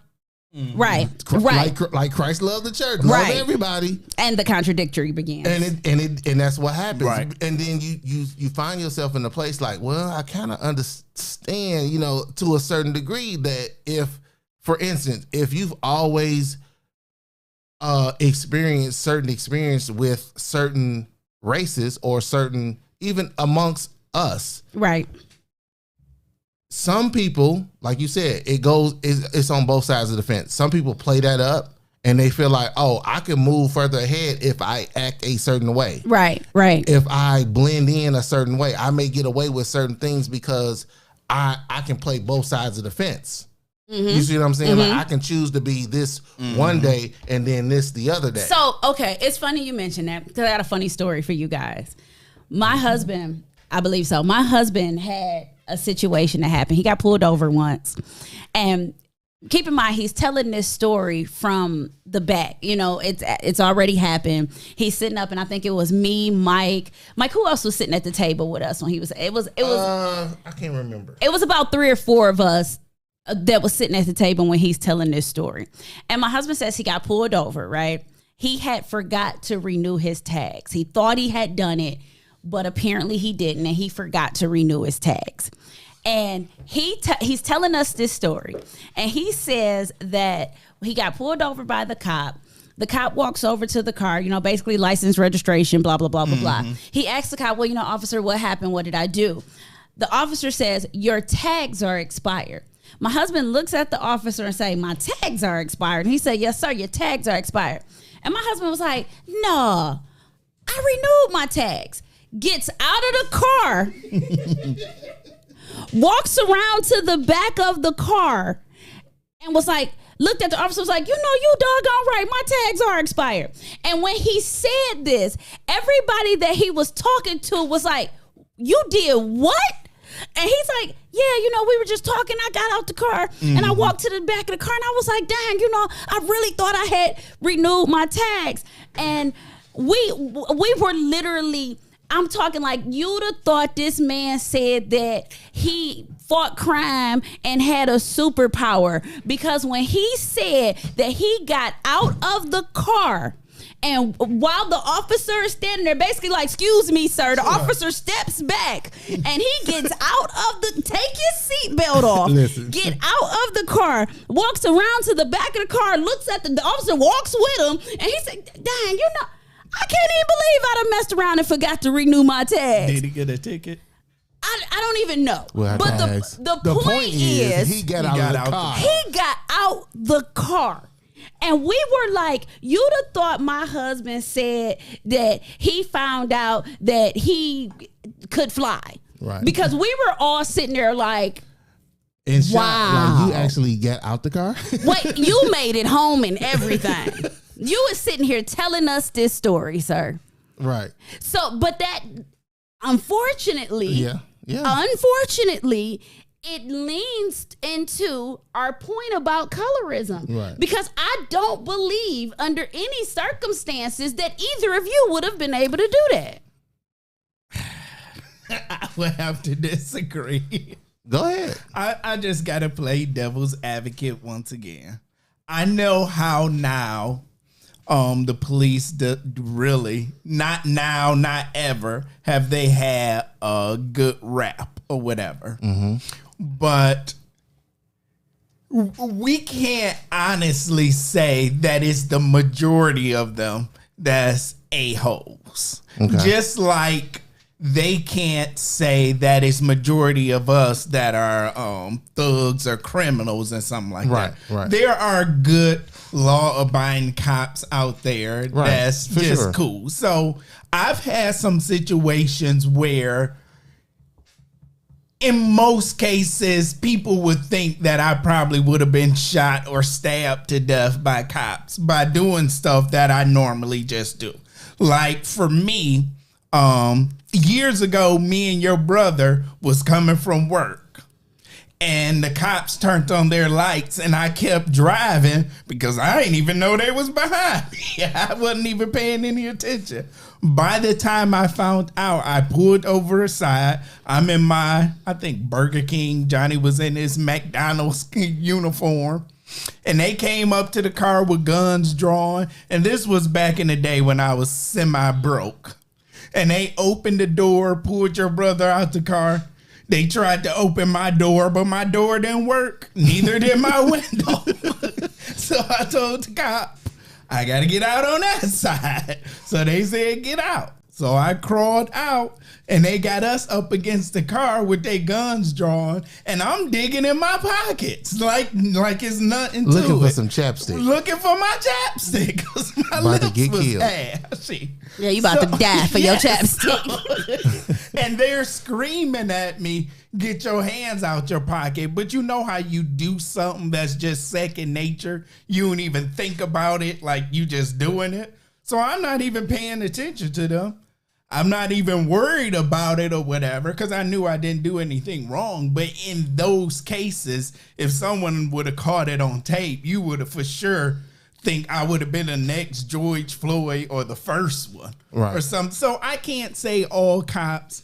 Mm-hmm. Right. Like Christ loved the church. Love everybody. And the contradictory begins. And that's what happens. Right. And then you find yourself in a place like, well, I kind of understand, to a certain degree that if, for instance, if you've always experienced certain experience with certain races or certain, even amongst us. Right. Some people, like you said, it's on both sides of the fence. Some people play that up and they feel like, oh, I can move further ahead if I act a certain way. Right. If I blend in a certain way, I may get away with certain things because I can play both sides of the fence. Mm-hmm. You see what I'm saying? Mm-hmm. Like I can choose to be this one day and then this the other day. So, okay, it's funny you mentioned that because I got a funny story for you guys. My husband, I believe so. My husband had a situation that happened. He got pulled over once. And keep in mind, he's telling this story from the back. It's already happened. He's sitting up, and I think it was me, Mike. Mike, who else was sitting at the table with us when he was? It was. I can't remember. It was about 3 or 4 of us that was sitting at the table when he's telling this story. And my husband says he got pulled over, right? He had forgot to renew his tags. He thought he had done it, but apparently he didn't, and he forgot to renew his tags. And he's telling us this story, and he says that he got pulled over by the cop. The cop walks over to the car, basically license, registration, blah, blah, blah, blah, blah. He asks the cop, well, officer, what happened? What did I do? The officer says, your tags are expired. My husband looks at the officer and say, my tags are expired. And he said, yes, sir, your tags are expired. And my husband was like, no, I renewed my tags. Gets out of the car, walks around to the back of the car, and was like, looked at the officer, was like, you doggone right, my tags are expired. And when he said this, everybody that he was talking to was like, you did what? And he's like, yeah, we were just talking. I got out the car and I walked to the back of the car and I was like, dang, I really thought I had renewed my tags. And we were literally, I'm talking like you'd have thought this man said that he fought crime and had a superpower, because when he said that he got out of the car, and while the officer is standing there, basically like, excuse me, sir, the officer steps back and he gets out of take his seatbelt off, get out of the car, walks around to the back of the car, looks at the officer, walks with him, and he said, dang, I can't even believe I done messed around and forgot to renew my tags. Did he get a ticket? I don't even know. Well, but the point is he got out of the car. He got out the car. And we were like, you'd have thought my husband said that he found out that he could fly. Right. Because we were all sitting there like, in shock. Wow. Like, you actually got out the car? Wait, you made it home and everything. You were sitting here telling us this story, sir. Right. So, but that, unfortunately, unfortunately, it leans into our point about colorism. Right. Because I don't believe under any circumstances that either of you would have been able to do that. I would have to disagree. Go ahead. I just got to play devil's advocate once again. I know how now the police really, not now, not ever, have they had a good rap or whatever. Mm-hmm. But we can't honestly say that it's the majority of them that's a-holes. Okay. Just like they can't say that it's majority of us that are thugs or criminals and something like that. Right. There are good law-abiding cops out there that's just cool. So I've had some situations where in most cases, people would think that I probably would have been shot or stabbed to death by cops by doing stuff that I normally just do. Like for me, years ago, me and your brother was coming from work. And the cops turned on their lights and I kept driving because I didn't even know they was behind me. I wasn't even paying any attention. By the time I found out, I pulled over aside. I'm in my, I think, Burger King. Johnny was in his McDonald's uniform. And they came up to the car with guns drawn. And this was back in the day when I was semi-broke. And they opened the door, pulled your brother out the car. They tried to open my door, but my door didn't work. Neither did my window. So I told the cop, I got to get out on that side. So they said, get out. So I crawled out and they got us up against the car with their guns drawn. And I'm digging in my pockets like it's nothing to it. Looking for some chapstick. Looking for my chapstick because my About to lips get was killed. ashy. Yeah, you about to die for your chapstick. And they're screaming at me, get your hands out your pocket. But you know how you do something that's just second nature? You don't even think about it, like you just doing it. So I'm not even paying attention to them. I'm not even worried about it or whatever because I knew I didn't do anything wrong. But in those cases, if someone would have caught it on tape, you would have for sure think I would have been the next George Floyd or the first one or something. So I can't say all cops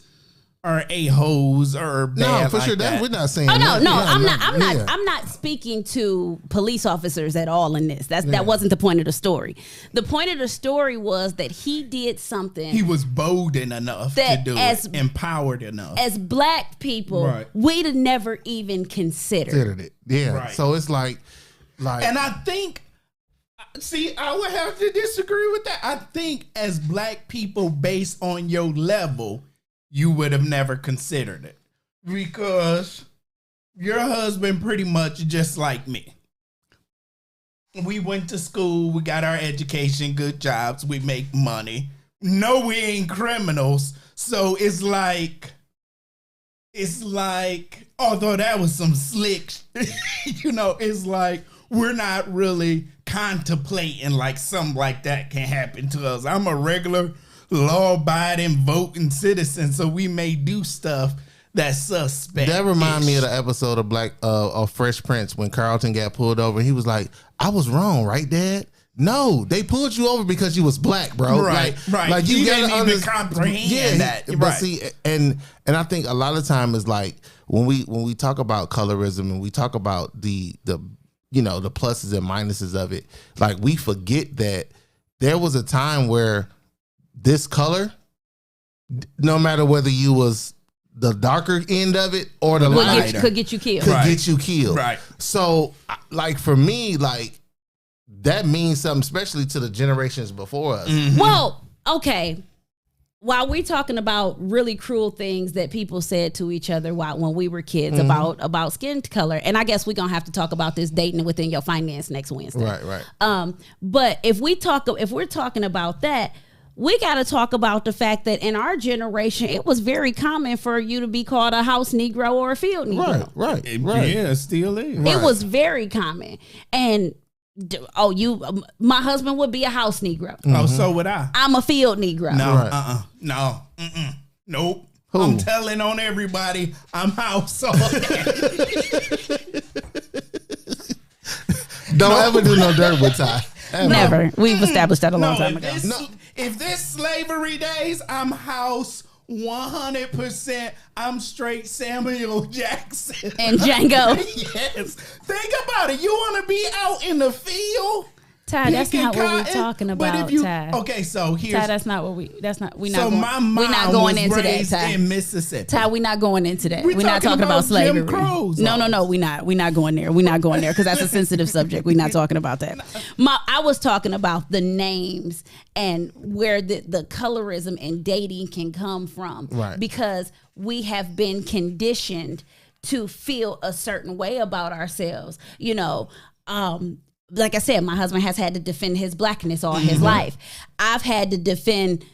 are a-holes or bad. No, for like sure. that. We're not saying. Oh no, that. no, Yeah, I'm not speaking to police officers at all in this. That wasn't the point of the story. The point of the story was that he did something. He was bold enough to do it, empowered enough. As black people, we'd have never even considered it. Yeah. Right. So it's like, and I think, see, I would have to disagree with that. I think as black people, based on your level, you would have never considered it because your husband pretty much just like me. We went to school, we got our education, good jobs, we make money. No, we ain't criminals. So it's like, although that was some slick, it's like, we're not really contemplating like something like that can happen to us. I'm a regular law-abiding, voting citizen, so we may do stuff that's suspect. That remind me of the episode of Fresh Prince when Carlton got pulled over. He was like, "I was wrong, right, Dad? No, they pulled you over because you was black, bro. Right. Like you gotta didn't even comprehend that. But right. see, and I think a lot of time is like when we talk about colorism and we talk about the pluses and minuses of it, like we forget that there was a time where this color, no matter whether you was the darker end of it or the lighter, could get you killed. Get you killed. Right. So, like for me, like that means something, especially to the generations before us. Mm-hmm. Well, okay. While we're talking about really cruel things that people said to each other when we were kids about skin color, and I guess we're gonna have to talk about this dating within your finance next Wednesday. Right. But if we're talking about that, we got to talk about the fact that in our generation, it was very common for you to be called a house Negro or a field Negro. Right. Yeah, it still is. It was very common. And my husband would be a house Negro. Oh, so would I. I'm a field Negro. No, no, nope. Who? I'm telling on everybody, I'm house all day. Don't ever do no dirt with Ty. Ever. Never. We've established that a long time ago. If this slavery days, I'm house 100%. I'm straight Samuel Jackson. And Django. Yes. Think about it. You want to be out in the field? Ty, that's not what we're talking about, Ty. Okay, so here's... Ty, my mom we're not going was into raised that, Ty. in Mississippi. Ty, we're not going into that. We're not talking about slavery. Jim Crow's No, we're not. We're not going there. We're not going there because that's a sensitive subject. We're not talking about that. I was talking about the names and where the colorism in dating can come from. Right. Because we have been conditioned to feel a certain way about ourselves. Like I said, my husband has had to defend his blackness all his life. I've had to defend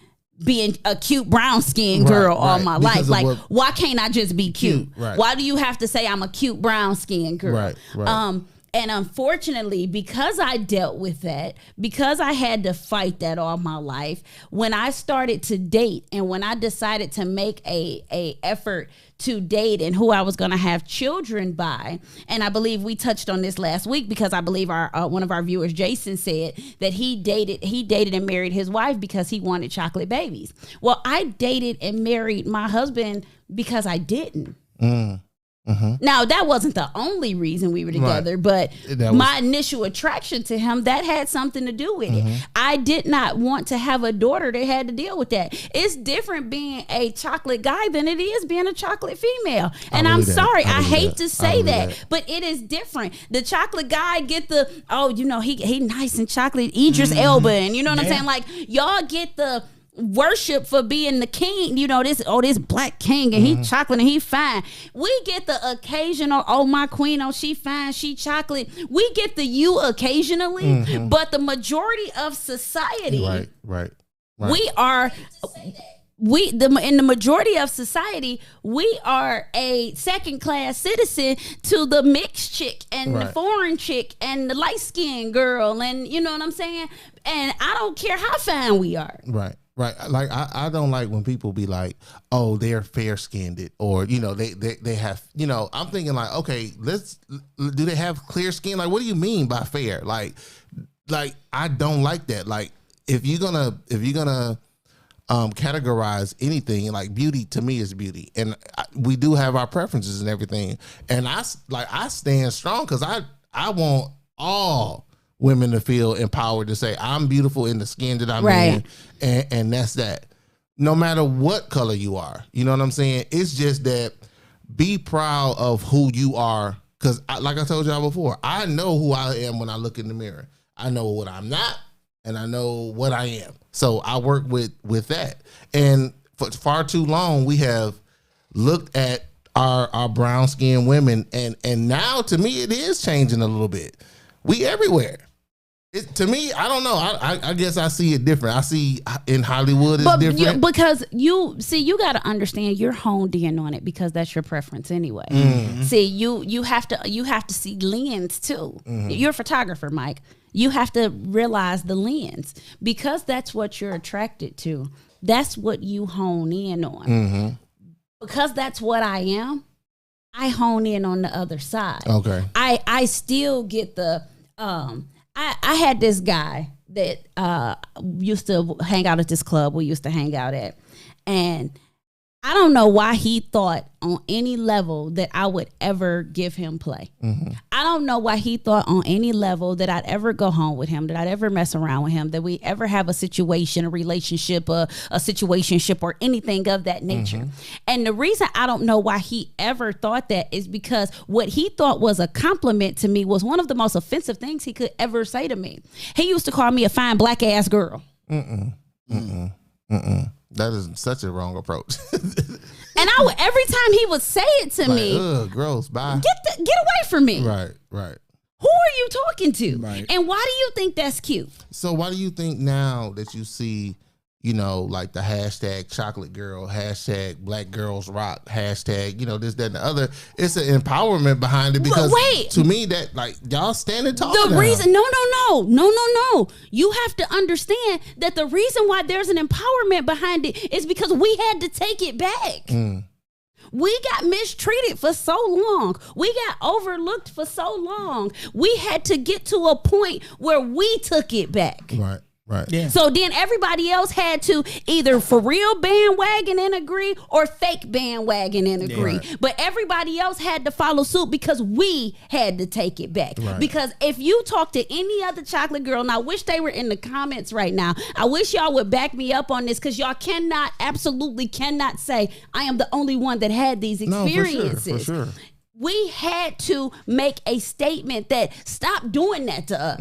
being a cute brown skinned girl all my life. Like, why can't I just be cute? Right. Why do you have to say I'm a cute brown skinned girl? Right. And unfortunately, because I dealt with that, because I had to fight that all my life, when I started to date and when I decided to make a effort to date and who I was going to have children by, and I believe we touched on this last week because I believe our one of our viewers, Jason, said that he dated and married his wife because he wanted chocolate babies. Well, I dated and married my husband because I didn't. Now, that wasn't the only reason we were together, but my initial attraction to him, that had something to do with it. I did not want to have a daughter that had to deal with that. It's different being a chocolate guy than it is being a chocolate female. And I'm sorry, I hate to say that, but it is different. The chocolate guy get the, he nice and chocolate, Idris Elba, and you know what I'm saying? Like, y'all get the worship for being the king, this black king, and he chocolate and he fine. We get the occasional, my queen, she fine, she chocolate. We get the you occasionally, but the majority of society, right. We are in the majority of society, we are a second class citizen to the mixed chick and the foreign chick and the light skinned girl, and you know what I'm saying? And I don't care how fine we are. Right. Like I don't like when people be like, oh, they're fair skinned, or they have, I'm thinking like, okay, do they have clear skin? Like, what do you mean by fair? Like I don't like that. Like, if you're gonna categorize anything, like, beauty to me is beauty, and we do have our preferences and everything, and I stand strong because I want all women to feel empowered to say I'm beautiful in the skin that I'm in, and that's that. No matter what color you are, you know what I'm saying? It's just that be proud of who you are, because like I told y'all before, I know who I am when I look in the mirror. I know what I'm not, and I know what I am. So I work with that. And for far too long, we have looked at our brown skinned women, and now to me it is changing a little bit. We everywhere. To me, I don't know. I guess I see it different. I see in Hollywood it's different. Because you got to understand, you're honed in on it because that's your preference anyway. See, you have to see lens too. You're a photographer, Mike. You have to realize the lens, because that's what you're attracted to. That's what you hone in on. Because that's what I am. I hone in on the other side. Okay. I still get the I had this guy that used to hang out at this club we used to hang out at, and I don't know why he thought on any level that I would ever give him play. I don't know why he thought on any level that I'd ever go home with him, that I'd ever mess around with him, that we ever have a situation, a relationship, a situationship, or anything of that nature. And the reason I don't know why he ever thought that is because what he thought was a compliment to me was one of the most offensive things he could ever say to me. He used to call me a fine black ass girl. That is such a wrong approach. And every time he would say it to me, ugh, gross, bye. Get away from me. Right. Who are you talking to? Right. And why do you think that's cute? So why do you think now that you see, like the hashtag chocolate girl, hashtag black girls rock, hashtag, this, that, and the other, it's an empowerment behind it, because to me that, like, y'all standing talking. The reason, no. You have to understand that the reason why there's an empowerment behind it is because we had to take it back. We got mistreated for so long. We got overlooked for so long. We had to get to a point where we took it back. Right. Yeah. So then everybody else had to either for real bandwagon and agree, or fake bandwagon and agree. Right. But everybody else had to follow suit because we had to take it back. Right. Because if you talk to any other chocolate girl, and I wish they were in the comments right now, I wish y'all would back me up on this, because y'all absolutely cannot say I am the only one that had these experiences. No, for sure. We had to make a statement that stop doing that to us.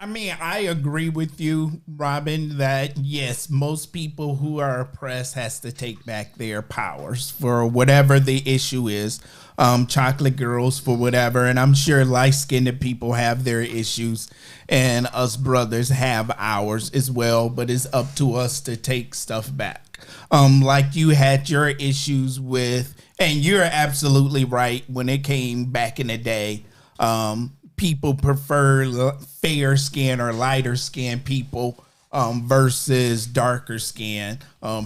I mean, I agree with you, Robin, that yes, most people who are oppressed has to take back their powers for whatever the issue is. Chocolate girls for whatever, and I'm sure light-skinned people have their issues, and us brothers have ours as well, but it's up to us to take stuff back. Like you had your issues with, and you're absolutely right, when it came back in the day, people prefer fair skin or lighter skin people versus darker skin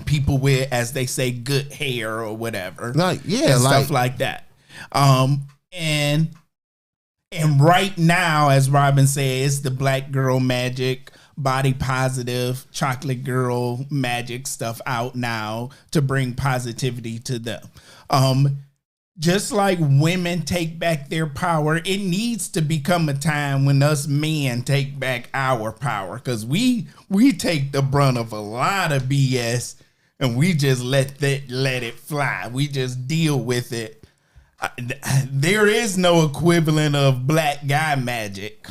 people with, as they say, good hair or whatever, and stuff like that. And right now, as Robin says, the black girl magic, body positive, chocolate girl magic stuff out now to bring positivity to them. Just like women take back their power, it needs to become a time when us men take back our power, because we take the brunt of a lot of BS and we just let it fly. We just deal with it. There is no equivalent of black guy magic.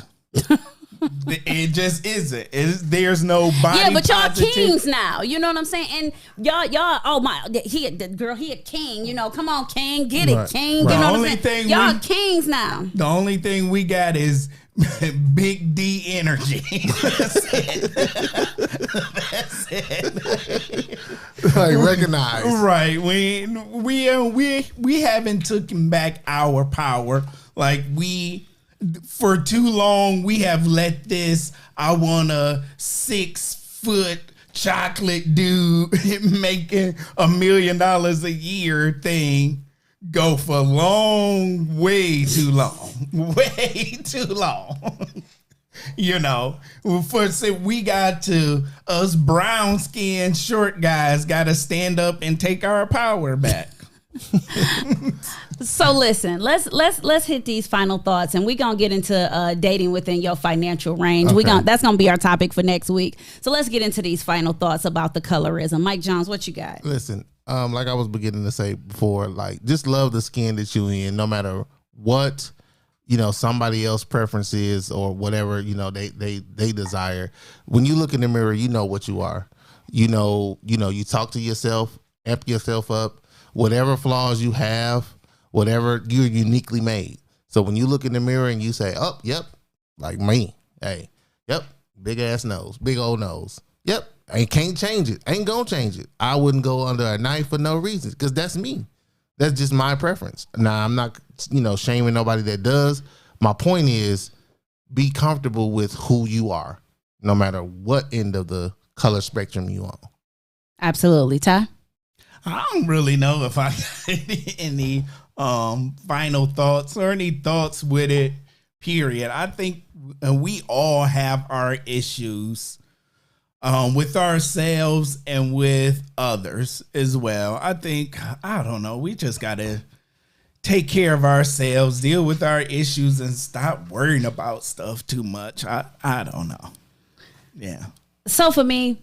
It just isn't. There's no body. Yeah, but y'all positive. kings now. You know what I'm saying? And y'all. Oh my, he a king. You know, come on, king, get it, king. Right. You know what I'm saying? Y'all kings now. The only thing we got is big D energy. That's it. Like recognize. Right. We haven't taken back our power. Like for too long, we have let this I want a 6-foot chocolate dude making $1 million a year thing go for way too long. You know, we got to, us brown skinned short guys got to stand up and take our power back. So listen, let's hit these final thoughts, and we're gonna get into dating within your financial range. Okay. That's gonna be our topic for next week. So let's get into these final thoughts about the colorism. Mike Jones, what you got? Listen, like I was beginning to say before, like just love the skin that you in, no matter what somebody else preference is or whatever they desire. When you look in the mirror, you know what you are. You talk to yourself, amp yourself up. Whatever flaws you have, whatever, you're uniquely made. So when you look in the mirror and you say, oh, yep, like me. Hey, yep, big ass nose, big old nose. Yep, I can't change it. Ain't gonna change it. I wouldn't go under a knife for no reason, because that's me. That's just my preference. Now, I'm not, shaming nobody that does. My point is, be comfortable with who you are, no matter what end of the color spectrum you on. Absolutely. Ty? I don't really know if I got any final thoughts or any thoughts with it, period. I think we all have our issues with ourselves and with others as well. I don't know, we just got to take care of ourselves, deal with our issues, and stop worrying about stuff too much. I don't know. Yeah. So for me,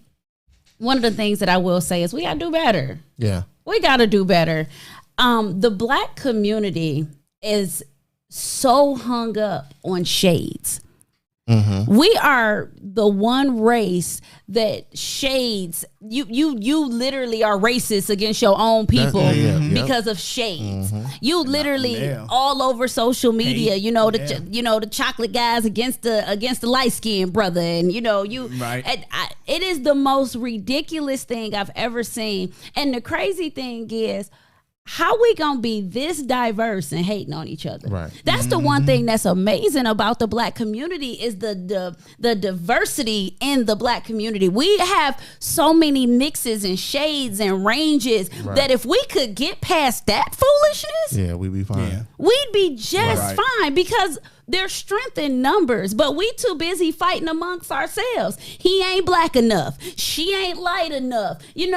one of the things that I will say is we got to do better. Yeah. We got to do better. The black community is so hung up on shades. Mm-hmm. We are the one race that shades. You literally are racist against your own people because of shades. Mm-hmm. You literally all over social media. The chocolate guys against the light skinned brother, and right. It is the most ridiculous thing I've ever seen. And the crazy thing is, how we gonna be this diverse and hating on each other? Right. That's the one thing that's amazing about the black community is the diversity in the black community. We have so many mixes and shades and ranges that if we could get past that foolishness, we'd be fine. Yeah. We'd be just fine, because there's strength in numbers, but we too busy fighting amongst ourselves. He ain't black enough. She ain't light enough. You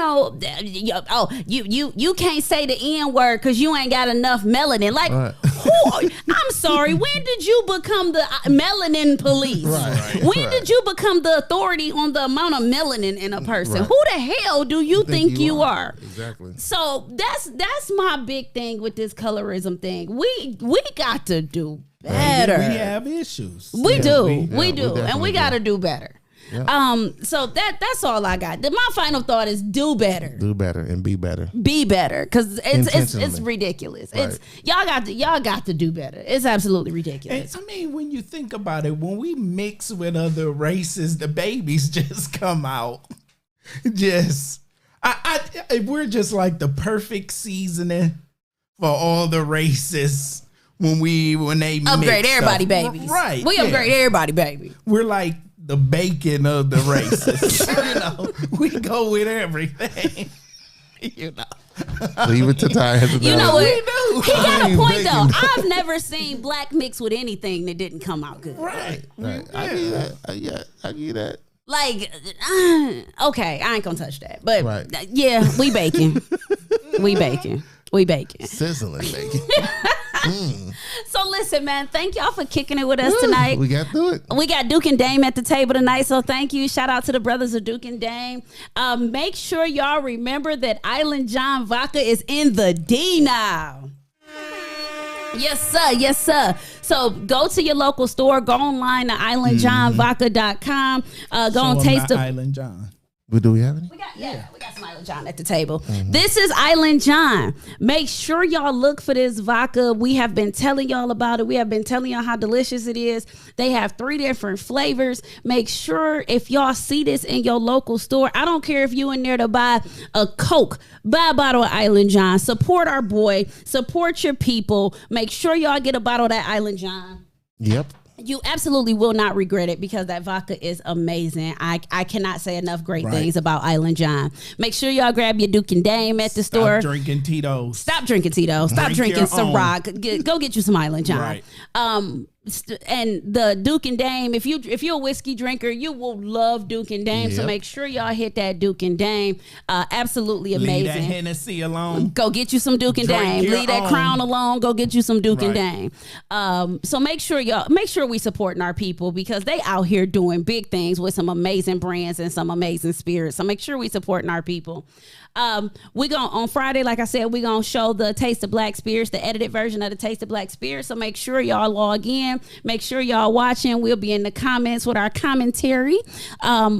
can't say the N word because you ain't got enough melanin. Like, who I'm sorry. When did you become the melanin police? When did you become the authority on the amount of melanin in a person? Right. Who the hell do you think you are? Exactly. So that's my big thing with this colorism thing. We got to do better. We have issues. We do, definitely and we got to do better. Yeah. So that's all I got. My final thought is do better. Do better and be better. Be better, because it's Intentionally. ridiculous. Right. It's y'all got to do better. It's absolutely ridiculous. And, I mean, when you think about it, when we mix with other races, the babies just come out. We're just like the perfect seasoning for all the races when they Upgrade mix everybody, stuff. babies. Right? We upgrade everybody, baby. We're like the bacon of the races. We go with everything. Leave it to Ty. You know what? He got a point though. Bacon. I've never seen black mix with anything that didn't come out good. Right. Right. I give you that. I give you that. Like, okay, I ain't gonna touch that. But Right. yeah, we baking. We baking. Sizzling bacon. So listen, man, thank y'all for kicking it with us tonight. We got through it. We got Duke and Dame at the table tonight, so thank you. Shout out to the brothers of Duke and Dame. Make sure y'all remember that Island John Vodka is in the D now. Yes, sir. Yes, sir. So go to your local store. Go online to islandjohnvodka.com. Go and taste the Island John. Do we have any? We got some Island John at the table. This is Island John. Make sure y'all look for this vodka. We have been telling y'all about it. We have been telling y'all how delicious it is. They have 3 different flavors. Make sure if y'all see this in your local store, I don't care if you in there to buy a Coke, buy a bottle of Island John. Support our boy. Support your people. Make sure y'all get a bottle of that Island John. Yep. You absolutely will not regret it because that vodka is amazing. I cannot say enough great things about Island John. Make sure y'all grab your Duke and Dame at the store. Stop drinking Tito's. Stop drinking Tito's. Stop Drink drinking your own. Ciroc. Go get you some Island John. Right. And the Duke and Dame, if you're a whiskey drinker, you will love Duke and Dame. So Yep. make sure y'all hit that Duke and Dame. Absolutely Leave amazing. that Hennessy alone. Go get you some Duke and Drink Dame. your Leave that own. Crown alone. Go get you some Duke and Right. Dame. So make sure we supporting our people because they out here doing big things with some amazing brands and some amazing spirits. So make sure we supporting our people. We gonna on Friday, like I said, we gonna show the Taste of Black Spirits, the edited version of the Taste of Black Spirits. So make sure y'all log in. Make sure y'all watching. We'll be in the comments with our commentary.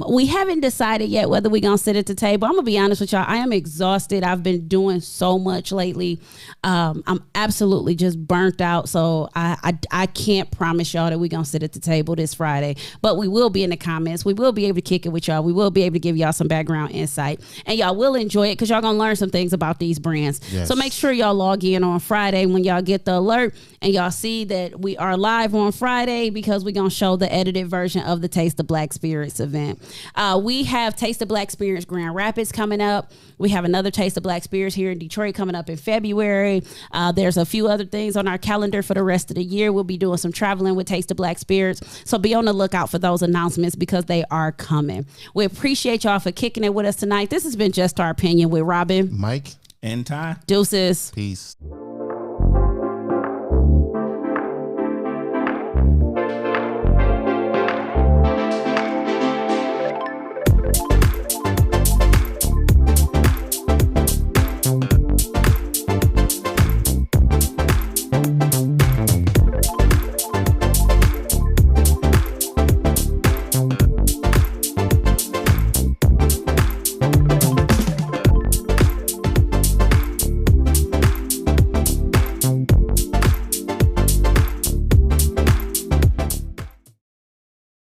We haven't decided yet whether we gonna sit at the table. I'm gonna be honest with y'all. I am exhausted. I've been doing so much lately. I'm absolutely just burnt out. So I can't promise y'all that we gonna sit at the table this Friday. But we will be in the comments. We will be able to kick it with y'all. We will be able to give y'all some background insight, and y'all will enjoy it because y'all gonna learn some things about these brands. Yes. So make sure y'all log in on Friday when y'all get the alert and y'all see that we are live on Friday because we're gonna show the edited version of the Taste of Black Spirits event. We have Taste of Black Spirits Grand Rapids coming up. We have another Taste of Black Spirits here in Detroit coming up in February. There's a few other things on our calendar for the rest of the year. We'll be doing some traveling with Taste of Black Spirits. So be on the lookout for those announcements because they are coming. We appreciate y'all for kicking it with us tonight. This has been Just Our Opinion with Robin, Mike. And Ty. Deuces. Peace.